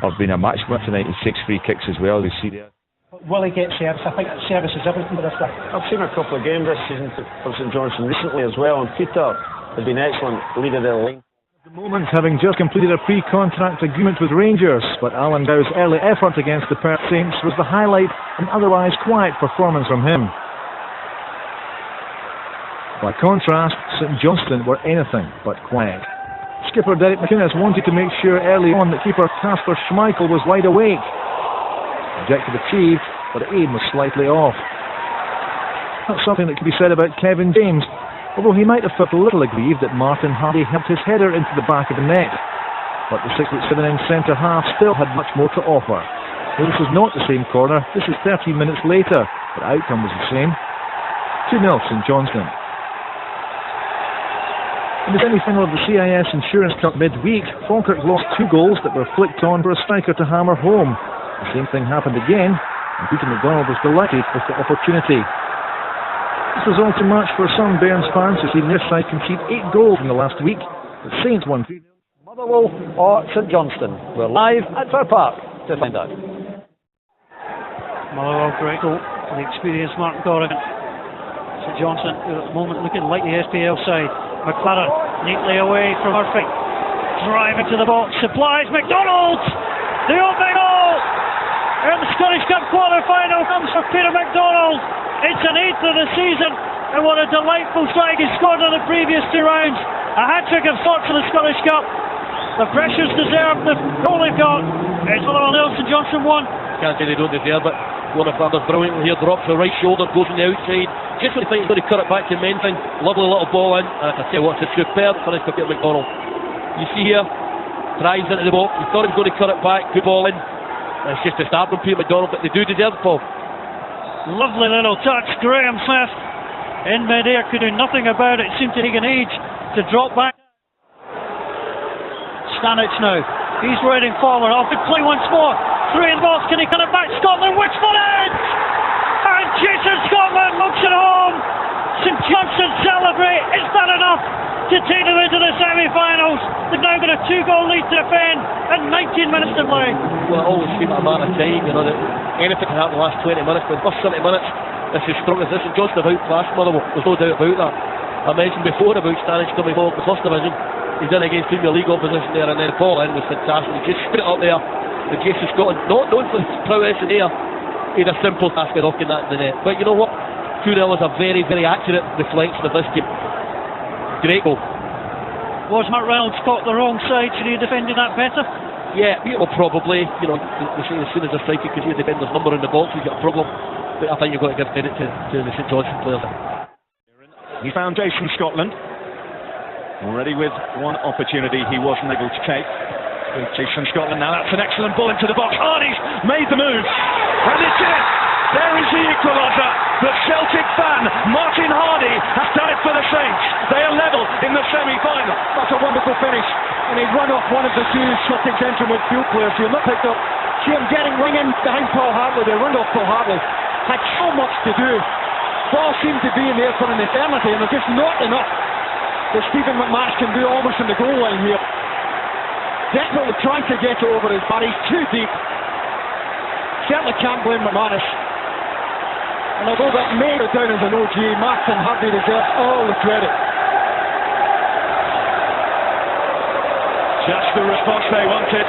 have been a match winner tonight in 6 free kicks as well. You see there. Will he get service? I think service is everything with this guy. I've seen a couple of games this season from St Johnstone recently as well, and Peter has been excellent leader of the line. At the moment, having just completed a pre-contract agreement with Rangers, but Alan Dow's early effort against the Perth Saints was the highlight, an otherwise quiet performance from him. By contrast, St Johnstone were anything but quiet. Skipper Derek McInnes wanted to make sure early on that keeper Kasper Schmeichel was wide awake. Objective achieved, but the aim was slightly off. That's something that could be said about Kevin James, although he might have felt a little aggrieved that Martin Hardy helped his header into the back of the net. But the 6'7" centre-half still had much more to offer. Though this was not the same corner, this is 13 minutes later, but the outcome was the same. 2-0 St Johnstone. In the semi-final of the CIS Insurance Cup midweek, Falkirk lost 2 goals that were flicked on for a striker to hammer home. The same thing happened again, and Peter McDonald was delighted with the opportunity. This was all too much for some Bairns fans who seen their side concede 8 goals in the last week. The Saints won 3-0. Motherwell or St Johnstone. We're live at Falkirk Park to find out. Motherwell great goal for the experienced Martin Corrigan. St Johnstone at the moment looking like the SPL side. McLaren neatly away from Murphy. Drive into the box, supplies McDonald! The opening goal! And the Scottish Cup quarter-final comes for Peter McDonald. It's an 8th of the season, and what a delightful strike he scored in the previous 2 rounds. A hat-trick of sorts in the Scottish Cup. The pressures deserve the goal they've got. It's 1-0, St Johnstone 1. Can't say they don't deserve it. One of Flanders brilliantly here, drops the right shoulder, goes on the outside. Just when he thinks he's going to cut it back to Menting. Lovely little ball in, and I tell you what, it's a superb finish for Peter McDonald. You see here, drives into the box. He thought he was going to cut it back, good ball in. It's just a start from Peter McDonald, but they do deserve it, Paul. Lovely little touch. Graham Smith in mid-air could do nothing about it. Seemed to take an age to drop back. Stanic now. He's riding forward. Off the play once more. 3 in box. Can he cut it back? Scotland works for it! And Jason Scotland looks at home. St Johnstone celebrate. Is that enough to take them into the semi-finals? They've now got a 2-goal lead to defend and 19 minutes to play. Well, it always seemed a matter of time, you know, that anything can happen in the last 20 minutes, but the first 70 minutes, this is strong as this. St Johnstone have outclassed Motherwell, there's no doubt about that. I mentioned before about Stanic coming forward in the first division. He's in against Premier League opposition there, and then the ball in was fantastic. He just put it up there. The Jason Scotland, not known for his prowess in the air, he had a simple task of knocking that in the net. But you know what? 2-0 is a very, very accurate reflection of this game. Great goal. Was Mark Reynolds caught the wrong side? Should he have defended that better? Yeah, well, probably. You know, as soon as a striker can see a defender's number in the box, you've got a problem. But I think you've got to give credit to the St Johnstone players. He found Jason Scotland. Already with one opportunity he wasn't able to take. Jason Scotland now, that's an excellent ball into the box. Hardy's made the move. And it's it! There is the equaliser. The Celtic fan, Martin Hardy, has done it for the Saints. They are level in the semi-final. That's a wonderful finish. And he'd run off one of the 2 Celtic central midfield players who not picked up. See him getting ringing behind Paul Hartley. They run off Paul Hartley. Had so much to do. Ball seemed to be in there for an eternity, and there's just not enough that Stephen McManus can do almost in the goal line here. Desperately trying to get it over his body. He's too deep. Certainly can't blame McManus. And although that may go down as an OGA, Martin Hardy deserves all the credit. Just the response they wanted.